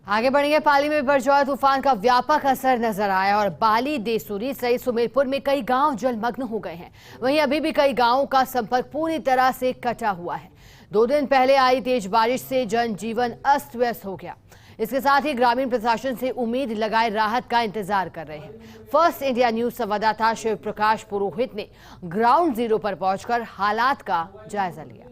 आगे बढ़ेंगे। पाली में बिपरजॉय तूफान का व्यापक असर नजर आया और बाली, देसूरी सहित सुमेरपुर में कई गांव जलमग्न हो गए हैं। वहीं अभी भी कई गांवों का संपर्क पूरी तरह से कटा हुआ है। 2 दिन पहले आई तेज बारिश से जनजीवन अस्त व्यस्त हो गया। इसके साथ ही ग्रामीण प्रशासन से उम्मीद लगाए राहत का इंतजार कर रहे हैं। फर्स्ट इंडिया न्यूज संवाददाता शिव प्रकाश पुरोहित ने ग्राउंड जीरो पर पहुंचकर हालात का जायजा लिया।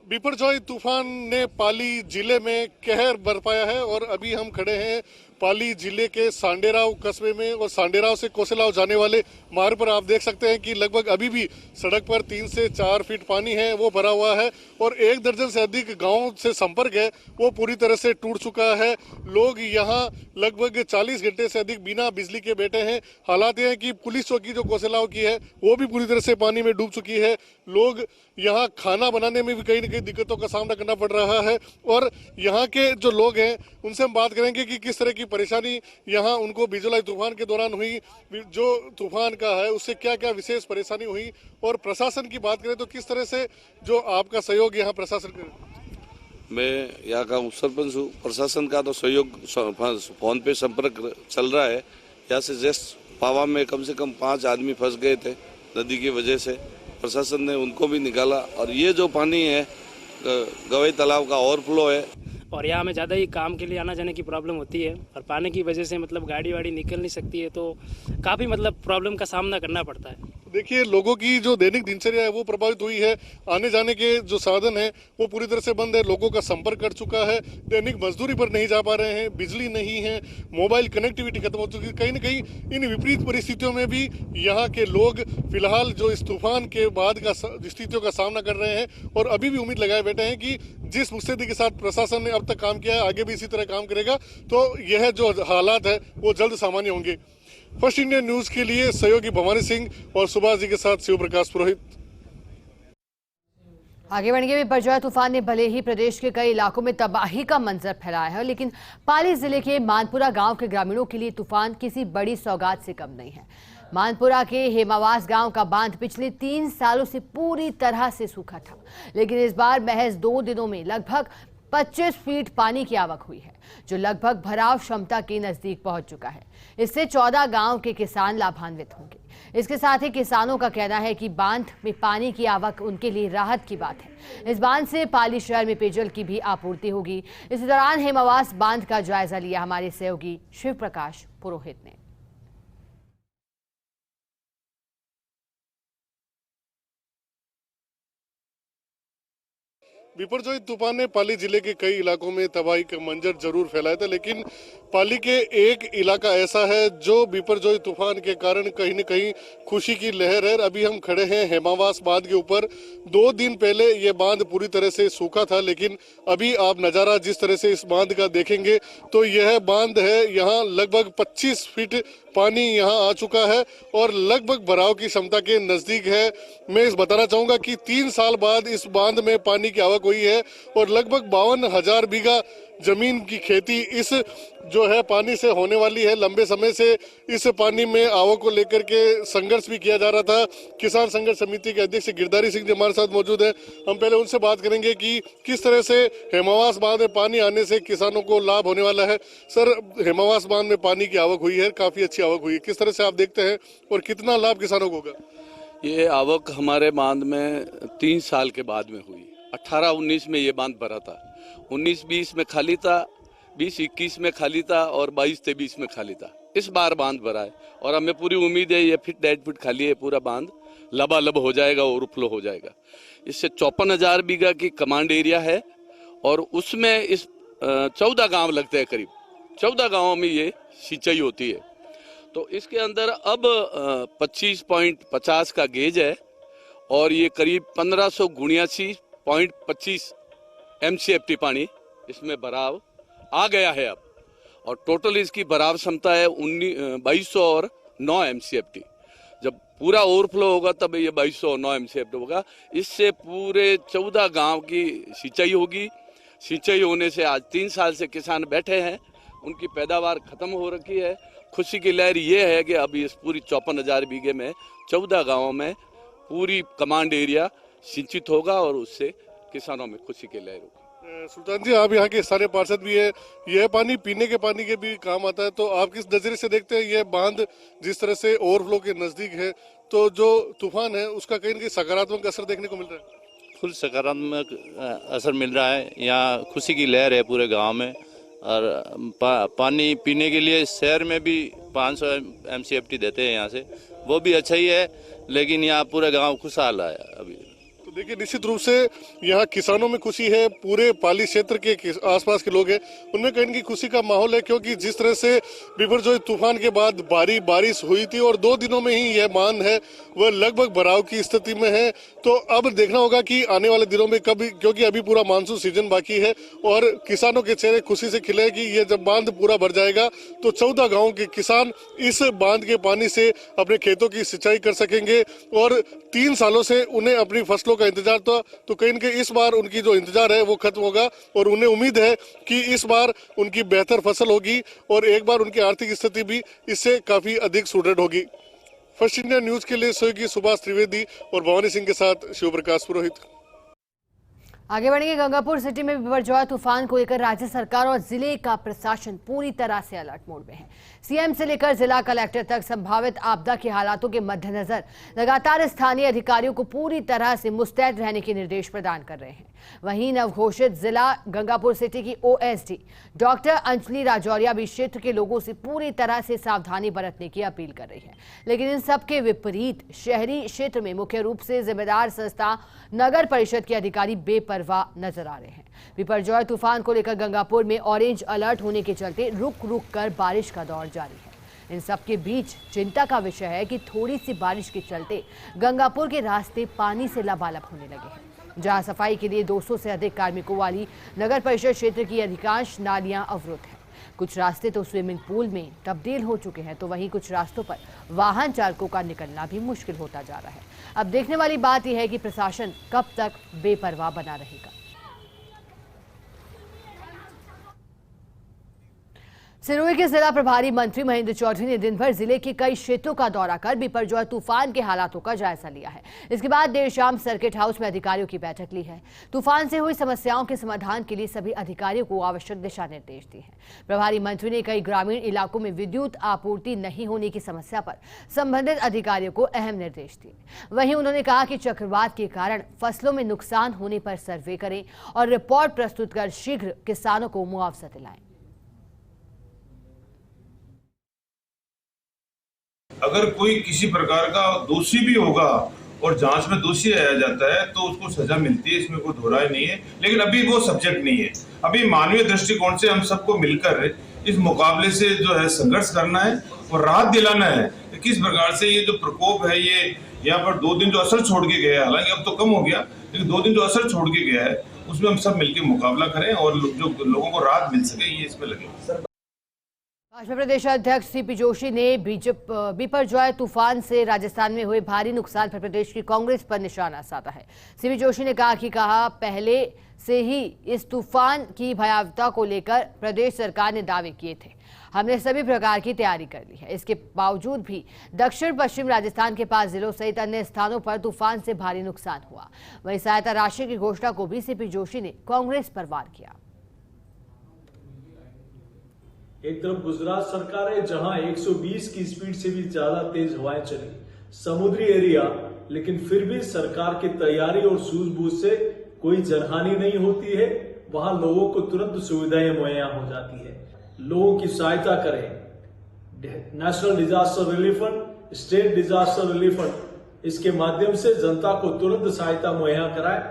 बिपरजॉय तूफान ने पाली जिले में कहर बरपाया है और अभी हम खड़े हैं पाली जिले के सांडेराव कस्बे में और सांडेराव से कोसेलाव जाने वाले मार्ग पर आप देख सकते हैं कि लगभग अभी भी सड़क पर 3 से 4 फीट पानी है वो भरा हुआ है और 1 दर्जन से अधिक गांवों से संपर्क है वो पूरी तरह से टूट चुका है। लोग यहाँ लगभग 40 घंटे से अधिक बिना बिजली के बैठे हैं। हालात ये है कि पुलिस चौकी जो कोसेलाव की है वो भी पूरी तरह से पानी में डूब चुकी है। लोग यहाँ खाना बनाने में भी कहीं न कहीं दिक्कतों का सामना करना पड़ रहा है और यहाँ के जो लोग हैं उनसे हम बात करेंगे कि किस तरह की परेशानी यहाँ उनको बिपरजॉय तूफान के दौरान हुई, जो तूफान का है उससे क्या क्या विशेष परेशानी हुई और प्रशासन की बात करें तो किस तरह से जो आपका सहयोग यहाँ प्रशासन कर। मैं यहाँ का सरपंच हूँ। प्रशासन का तो सहयोग फोन पे संपर्क चल रहा है। यहाँ से जस्ट पावा में कम से कम 5 आदमी फंस गए थे नदी की वजह से। प्रशासन ने उनको भी निकाला और ये जो पानी है गवई तालाब का ओवरफ्लो है और यहाँ में ज़्यादा ही काम के लिए आना जाने की प्रॉब्लम होती है और पानी की वजह से मतलब गाड़ी वाड़ी निकल नहीं सकती है, तो काफ़ी मतलब प्रॉब्लम का सामना करना पड़ता है। देखिए, लोगों की जो दैनिक दिनचर्या है वो प्रभावित हुई है। आने जाने के जो साधन है वो पूरी तरह से बंद है। लोगों का संपर्क कट चुका है। दैनिक मजदूरी पर नहीं जा पा रहे हैं, बिजली नहीं है, मोबाइल कनेक्टिविटी खत्म हो चुकी है। कहीं न कहीं इन विपरीत परिस्थितियों में भी यहाँ के लोग फिलहाल जो इस तूफान के बाद का स्थितियों का सामना कर रहे हैं और अभी भी उम्मीद लगाए बैठे हैं कि जिस मुस्तैदी के साथ प्रशासन ने अब तक काम किया है आगे भी इसी तरह काम करेगा तो यह जो हालात है वो जल्द सामान्य होंगे। फर्स्ट इंडिया न्यूज के लिए सहयोगी भवानी सिंह और सुभाष जी के साथ शिव प्रकाश पुरोहित। आगे बढ़ेंगे। बिपरजॉय तूफान ने भले ही प्रदेश के कई इलाकों में तबाही का मंजर फैलाया है, लेकिन पाली जिले के मानपुरा गांव के ग्रामीणों के लिए तूफान किसी बड़ी सौगात से कम नहीं है। मानपुरा के हेमावास गांव का बांध पिछले 3 सालों से पूरी तरह से सूखा था, लेकिन इस बार महज 2 दिनों में लगभग 25 फीट पानी की आवक हुई है, जो लगभग भराव क्षमता के नजदीक पहुंच चुका है। इससे 14 गांव के किसान लाभान्वित होंगे। इसके साथ ही किसानों का कहना है कि बांध में पानी की आवक उनके लिए राहत की बात है। इस बांध से पाली शहर में पेयजल की भी आपूर्ति होगी। इस दौरान हेमावास बांध का जायजा लिया हमारे सहयोगी शिव प्रकाश पुरोहित ने। बिपरजॉय तूफान ने पाली जिले के कई इलाकों में तबाही का मंजर जरूर फैलाया था, लेकिन पाली के एक इलाका ऐसा है जो बिपरजॉय तूफान के कारण कहीं न कहीं खुशी की लहर है। अभी हम खड़े हैं हेमावास बांध के ऊपर। 2 दिन पहले ये बांध पूरी तरह से सूखा था, लेकिन अभी आप नज़ारा जिस तरह से इस बांध का देखेंगे तो यह बांध है, यहाँ लगभग 25 फीट पानी यहाँ आ चुका है और लगभग भराव की क्षमता के नजदीक है। मैं इस बताना चाहूंगा कि 3 साल बाद इस बांध में पानी की आवक हुई है और लगभग 52,000 बीघा जमीन की खेती इस जो है पानी से होने वाली है। लंबे समय से इस पानी में आवक को लेकर के संघर्ष भी किया जा रहा था। किसान संघर्ष समिति के अध्यक्ष गिरधारी सिंह जी हमारे साथ मौजूद हैं। हम पहले उनसे बात करेंगे कि किस तरह से हेमावास बांध में पानी आने से किसानों को लाभ होने वाला है। सर, हेमावास बांध में पानी की आवक हुई है, काफी अच्छी आवक हुई है, किस तरह से आप देखते हैं और कितना लाभ किसानों को होगा? ये आवक हमारे बांध में 3 साल के बाद में हुई। 18-19 में ये बांध भरा था, 19-20 में खाली था, 20-21 में खाली था और 22-23 में खाली था। इस बार बांध भरा है और हमें पूरी उम्मीद है ये 1.5 फीट खाली है, पूरा बांध लबालब हो जाएगा, ओवरफ्लो हो जाएगा। इससे 54,000 बीघा की कमांड एरिया है और उसमें इस 14 गांव लगते हैं। करीब 14 गांवों में ये सिंचाई होती है। तो इसके अंदर अब 25.50 का गेज है और ये करीब 1579.25 MCFT पानी इसमें भराव आ गया है अब, और टोटल इसकी भराव क्षमता है 2209 MCFT। जब पूरा ओवरफ्लो होगा तब ये 2209 MCFT होगा। इससे पूरे 14 गांव की सिंचाई होगी। सिंचाई होने से आज 3 साल से किसान बैठे हैं, उनकी पैदावार खत्म हो रखी है। खुशी की लहर ये है कि अभी इस पूरी 54,000 बीघे में 14 गांवों में पूरी कमांड एरिया सिंचित होगा और उससे किसानों में खुशी की लहर होगी। सुल्तान जी, आप यहाँ के स्थानीय पार्षद भी है, यह पानी पीने के पानी के भी काम आता है, तो आप किस नजरिए से देखते हैं यह बांध जिस तरह से ओवरफ्लो के नजदीक है, तो जो तूफान है उसका कहीं ना कहीं सकारात्मक असर देखने को मिल रहा है? फुल सकारात्मक असर मिल रहा है। यहाँ खुशी की लहर है पूरे गांव में। और पानी पीने के लिए शहर में भी 500 MCFT देते हैं यहाँ से, वो भी अच्छा ही है, लेकिन यहाँ पूरे गांव खुशहाल है अभी। तो देखिए, निश्चित रूप से यहाँ किसानों में खुशी है, पूरे पाली क्षेत्र के आसपास के लोग हैं उनमें कहीं ना कहीं खुशी का माहौल है, क्योंकि जिस तरह से बिपरजॉय तूफान के बाद बारिश हुई थी और 2 दिनों में ही यह बांध है वह लगभग भराव की स्थिति में है। तो अब देखना होगा कि आने वाले दिनों में कभी, क्योंकि अभी पूरा मानसून सीजन बाकी है और किसानों के चेहरे खुशी से खिले कि ये जब बांध पूरा भर जाएगा तो 14 गाँव के किसान इस बांध के पानी से अपने खेतों की सिंचाई कर सकेंगे। और 3 सालों से उन्हें अपनी फसलों का इंतजार था, तो कहीं न कहीं इस बार उनकी जो इंतजार है वो खत्म होगा और उन्हें उम्मीद है कि इस बार उनकी बेहतर फसल होगी और एक बार उनकी आर्थिक स्थिति भी इससे काफी अधिक सुदृढ़ होगी। फर्स्ट इंडिया न्यूज के लिए सहयोगी सुभाष त्रिवेदी और भवानी सिंह के साथ शिव प्रकाश पुरोहित। आगे बढ़ेंगे। गंगापुर सिटी में बिपरजॉय तूफान को लेकर राज्य सरकार और जिले का प्रशासन पूरी तरह से अलर्ट मोड में है। सीएम से लेकर जिला कलेक्टर तक संभावित आपदा के हालातों के मद्देनजर लगातार स्थानीय अधिकारियों को पूरी तरह से मुस्तैद रहने के निर्देश प्रदान कर रहे हैं। वहीं नवघोषित जिला गंगापुर सिटी की OSD डॉक्टर अंजलि राजौरिया भी क्षेत्र के लोगों से पूरी तरह से सावधानी बरतने की अपील कर रही है। लेकिन इन सबके विपरीत शहरी क्षेत्र में मुख्य रूप से जिम्मेदार संस्था नगर परिषद के अधिकारी बेपरवाह नजर आ रहे हैं। बिपरजॉय तूफान को लेकर गंगापुर में ऑरेंज अलर्ट होने के चलते रुक रुक कर बारिश का दौर जारी है। इन सबके बीच चिंता का विषय है कि थोड़ी सी बारिश के चलते गंगापुर के रास्ते पानी से लबालब होने लगे हैं। जहां सफाई के लिए 200 से अधिक कार्मिकों वाली नगर परिषद क्षेत्र की अधिकांश नालियां अवरुद्ध हैं। कुछ रास्ते तो स्विमिंग पूल में तब्दील हो चुके हैं, तो वहीं कुछ रास्तों पर वाहन चालकों का निकलना भी मुश्किल होता जा रहा है। अब देखने वाली बात यह है कि प्रशासन कब तक बेपरवाह बना रहेगा। सिरोही के जिला प्रभारी मंत्री महेंद्र चौधरी ने दिन भर जिले के कई क्षेत्रों का दौरा कर बिपरजॉय तूफान के हालातों का जायजा लिया है। इसके बाद देर शाम सर्किट हाउस में अधिकारियों की बैठक ली है। तूफान से हुई समस्याओं के समाधान के लिए सभी अधिकारियों को आवश्यक दिशा निर्देश दिए हैं। प्रभारी मंत्री ने कई ग्रामीण इलाकों में विद्युत आपूर्ति नहीं होने की समस्या पर संबंधित अधिकारियों को अहम निर्देश दिए। वहीं उन्होंने कहा कि चक्रवात के कारण फसलों में नुकसान होने पर सर्वे करें और रिपोर्ट प्रस्तुत कर शीघ्र किसानों को मुआवजा दिलाएं। अगर कोई किसी प्रकार का दोषी भी होगा और जांच में दोषी आया जाता है तो उसको सजा मिलती है, इसमें कोई दोहराई नहीं है। लेकिन अभी वो सब्जेक्ट नहीं है। अभी मानवीय दृष्टिकोण से हम सबको मिलकर इस मुकाबले से जो है संघर्ष करना है और राहत दिलाना है कि किस प्रकार से ये जो प्रकोप है ये यहाँ पर 2 दिन जो असर छोड़ के गया है, हालांकि अब तो कम हो गया, लेकिन 2 दिन जो असर छोड़ के गया है उसमें हम सब मिलकर मुकाबला करें और जो लोगों को राहत मिल सके ये इसमें लगे। भाजपा प्रदेश अध्यक्ष सीपी जोशी ने बिपरजॉय तूफान से राजस्थान में हुए भारी नुकसान पर प्रदेश की कांग्रेस पर निशाना साधा है। सीपी जोशी ने कहा पहले से ही इस तूफान की भयावहता को लेकर प्रदेश सरकार ने दावे किए थे। हमने सभी प्रकार की तैयारी कर ली है। इसके बावजूद भी दक्षिण पश्चिम राजस्थान के 5 जिलों सहित अन्य स्थानों पर तूफान से भारी नुकसान हुआ। वहीं सहायता राशि की घोषणा को भी सीपी जोशी ने कांग्रेस पर वार किया। एक तरफ गुजरात सरकार है जहां 120 की स्पीड से भी ज्यादा तेज हवाएं चली, समुद्री एरिया, लेकिन फिर भी सरकार की तैयारी और सूझबूझ से कोई जनहानि नहीं होती है। वहां लोगों को तुरंत सुविधाएं मुहैया हो जाती है। लोगों की सहायता करें। National disaster relief fund, state disaster relief fund, इसके माध्यम से जनता को तुरंत सहायता मुहैया कराएं।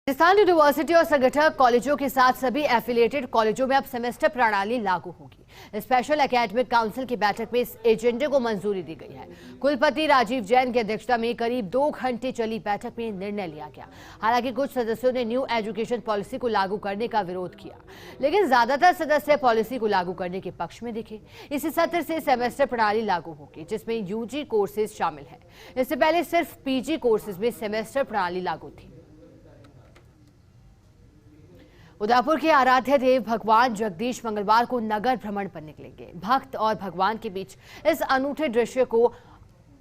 राजस्थान यूनिवर्सिटी और संगठक कॉलेजों के साथ सभी एफिलिएटेड कॉलेजों में अब सेमेस्टर प्रणाली लागू होगी। स्पेशल एकेडमिक काउंसिल की बैठक में इस एजेंडे को मंजूरी दी गई है। कुलपति राजीव जैन की अध्यक्षता में करीब 2 घंटे चली बैठक में निर्णय लिया गया। हालांकि कुछ सदस्यों ने न्यू एजुकेशन पॉलिसी को लागू करने का विरोध किया, लेकिन ज्यादातर सदस्य पॉलिसी को लागू करने के पक्ष में दिखे। इसी सत्र से सेमेस्टर प्रणाली लागू होगी, जिसमें यूजी कोर्सेज शामिल है। इससे पहले सिर्फ पीजी कोर्सेज में सेमेस्टर प्रणाली लागू थी। उदयपुर के आराध्य देव भगवान जगदीश मंगलवार को नगर भ्रमण पर निकलेंगे। भक्त और भगवान के बीच इस अनूठे दृश्य को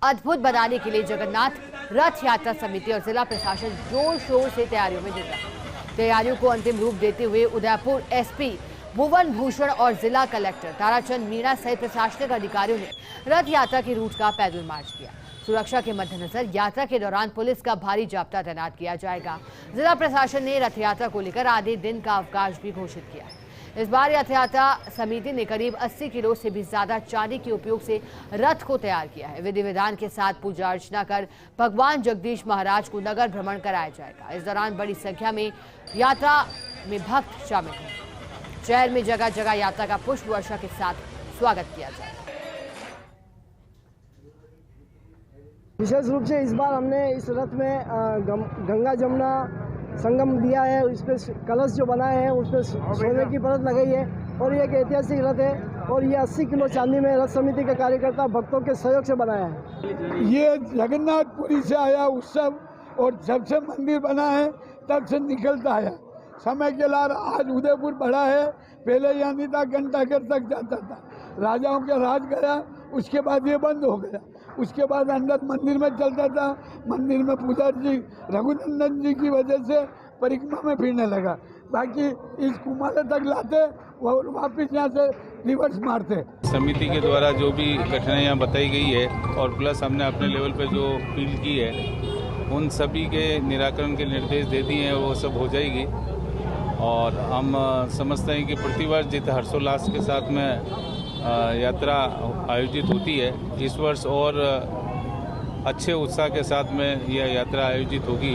अद्भुत बनाने के लिए जगन्नाथ रथ यात्रा समिति और जिला प्रशासन जोर शोर से तैयारियों में जुट रहा है। तैयारियों को अंतिम रूप देते हुए उदयपुर एसपी भुवन भूषण और जिला कलेक्टर ताराचंद मीणा सहित प्रशासनिक अधिकारियों ने रथ यात्रा की रूट का पैदल मार्च किया। सुरक्षा के मद्देनजर यात्रा के दौरान पुलिस का भारी जाब्ता तैनात किया जाएगा। जिला प्रशासन ने रथ यात्रा को लेकर आधे दिन का अवकाश भी घोषित किया है। इस बार रथ यात्रा समिति ने करीब 80 किलो से भी ज्यादा चांदी के उपयोग से रथ को तैयार किया है। विधि विधान के साथ पूजा अर्चना कर भगवान जगदीश महाराज को नगर भ्रमण कराया जाएगा। इस दौरान बड़ी संख्या में यात्रा में भक्त शामिल होंगे। शहर में जगह जगह यात्रा का पुष्प वर्षा के साथ स्वागत किया जाएगा। विशेष रूप से इस बार हमने इस रथ में गंगा जमुना संगम दिया है। इस पे कलश जो बनाए हैं उस पर सोने की परत लगाई है और ये एक ऐतिहासिक रथ है और ये 80 किलो चांदी में रथ समिति के कार्यकर्ता भक्तों के सहयोग से बनाया है। ये जगन्नाथपुरी से आया उत्सव और जब से मंदिर बना है तब से निकलता आया। समय के लार आज उदयपुर बढ़ा है। पहले यहाँ नहीं था, घंटाघर तक जाता था। राजाओं का राज गया, उसके बाद ये बंद हो गया। उसके बाद अंदर मंदिर में चलता था। मंदिर में पुजारी रघुनंदन जी की वजह से परिक्रमा में फिरने लगा। बाकी इस कुमार तक लाते और वापिस यहाँ से रिवर्स मारते। समिति के द्वारा जो भी कठिनाइयाँ बताई गई है और प्लस हमने अपने लेवल पे जो अपील की है उन सभी के निराकरण के निर्देश दे दिए हैं, वो सब हो जाएगी। और हम समझते हैं कि प्रतिवर्ष जितने हर्षोल्लास के साथ में यात्रा आयोजित होती है, इस वर्ष और अच्छे उत्साह के साथ में यह यात्रा आयोजित होगी।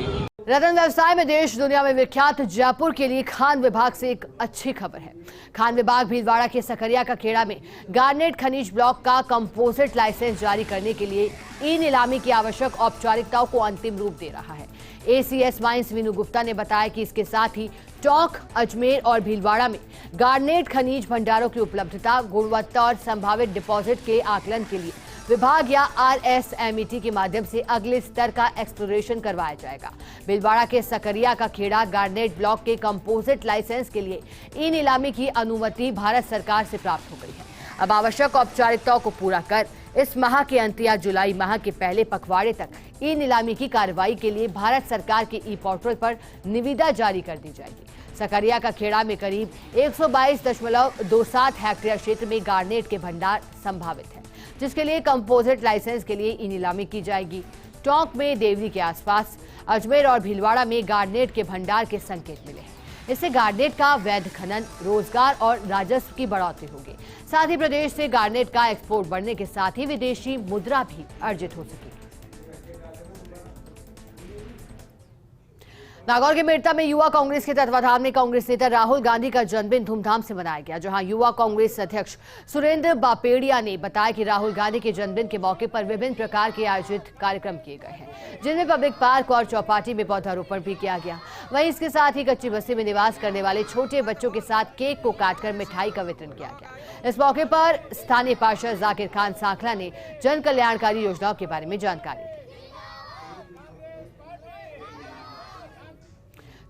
रत्न व्यवसाय में देश दुनिया में विख्यात जयपुर के लिए खान विभाग से एक अच्छी खबर है। खान विभाग भीलवाड़ा के सकरिया का खेड़ा में गार्नेट खनिज ब्लॉक का कंपोजिट लाइसेंस जारी करने के लिए ई नीलामी की आवश्यक औपचारिकताओं को अंतिम रूप दे रहा है। एसीएस माइंस वीनू गुप्ता ने बताया कि इसके साथ ही टोंक, अजमेर और भीलवाड़ा में गार्नेट खनिज भंडारों की उपलब्धता, गुणवत्ता और संभावित डिपॉजिट के आकलन के लिए विभाग या RSMET के माध्यम से अगले स्तर का एक्सप्लोरेशन करवाया जाएगा। भीलवाड़ा के सकरिया का खेड़ा गार्नेट ब्लॉक के कंपोजिट लाइसेंस के लिए ई नीलामी की अनुमति भारत सरकार से प्राप्त हो गई है। अब आवश्यक औपचारिकताओं को पूरा कर इस माह के अंत या जुलाई माह के पहले पखवाड़े तक ई नीलामी की कार्रवाई के लिए भारत सरकार के ई पोर्टल पर निविदा जारी कर दी जाएगी। सकरिया का खेड़ा में करीब 122.27 हेक्टेयर क्षेत्र में गार्नेट के भंडार संभावित है, जिसके लिए कंपोजिट लाइसेंस के लिए ई नीलामी की जाएगी। टोंक में देवरी के आसपास, अजमेर और भीलवाड़ा में गार्नेट के भंडार के संकेत मिले हैं। इससे गार्नेट का वैध खनन, रोजगार और राजस्व की बढ़ोतरी होगी। साथ ही प्रदेश से गार्नेट का एक्सपोर्ट बढ़ने के साथ ही विदेशी मुद्रा भी अर्जित हो सकेगी। नागौर के मेड़ता में युवा कांग्रेस के तत्वाधान में कांग्रेस नेता राहुल गांधी का जन्मदिन धूमधाम से मनाया गया, जहां युवा कांग्रेस अध्यक्ष सुरेंद्र बापेड़िया ने बताया कि राहुल गांधी के जन्मदिन के मौके पर विभिन्न प्रकार के आयोजित कार्यक्रम किए गए हैं, जिनमें पब्लिक पार्क और चौपाटी में पौधारोपण भी किया गया। वहीं इसके साथ ही कच्ची बस्ती में निवास करने वाले छोटे बच्चों के साथ केक को काटकर मिठाई का वितरण किया गया। इस मौके पर स्थानीय पार्षद जाकिर खान सांखला ने जन कल्याणकारी योजनाओं के बारे में जानकारी दी।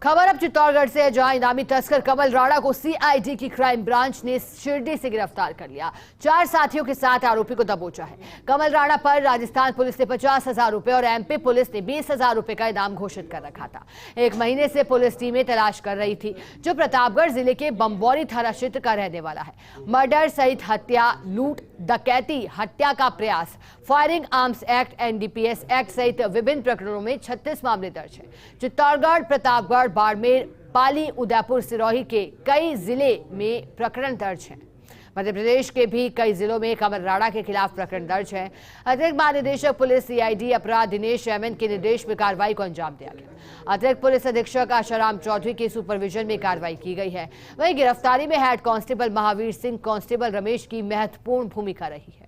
खबर अब चित्तौड़गढ़ से है, जहां इनामी तस्कर कमल राणा को CID की क्राइम ब्रांच ने शिरडी से गिरफ्तार कर लिया। 4 साथियों के साथ आरोपी को दबोचा है। कमल राणा पर राजस्थान पुलिस ने 50,000 रुपए और MP पुलिस ने 20,000 रुपए का इनाम घोषित कर रखा था। 1 महीने से पुलिस टीमें तलाश कर रही थी, जो प्रतापगढ़ जिले के बम्बौरी थाना क्षेत्र का रहने वाला है। मर्डर सहित हत्या, लूट, डकैती, हत्या का प्रयास, firing arms act, NDPS act सहित विभिन्न प्रकरणों में 36 मामले दर्ज हैं। चित्तौड़गढ़, प्रतापगढ़, बाड़मेर, पाली, उदयपुर, सिरोही के कई जिले में प्रकरण दर्ज हैं। मध्य प्रदेश के भी कई जिलों में कमल राणा के खिलाफ प्रकरण दर्ज है। अतिरिक्त महानिदेशक पुलिस CID अपराध दिनेश MN के निर्देश में कार्रवाई को अंजाम दिया गया। अतिरिक्त पुलिस अधीक्षक आशाराम चौधरी के सुपरविजन में कार्रवाई की गई है। वहीं गिरफ्तारी में head constable Mahavir Singh, constable Ramesh की महत्वपूर्ण भूमिका रही है।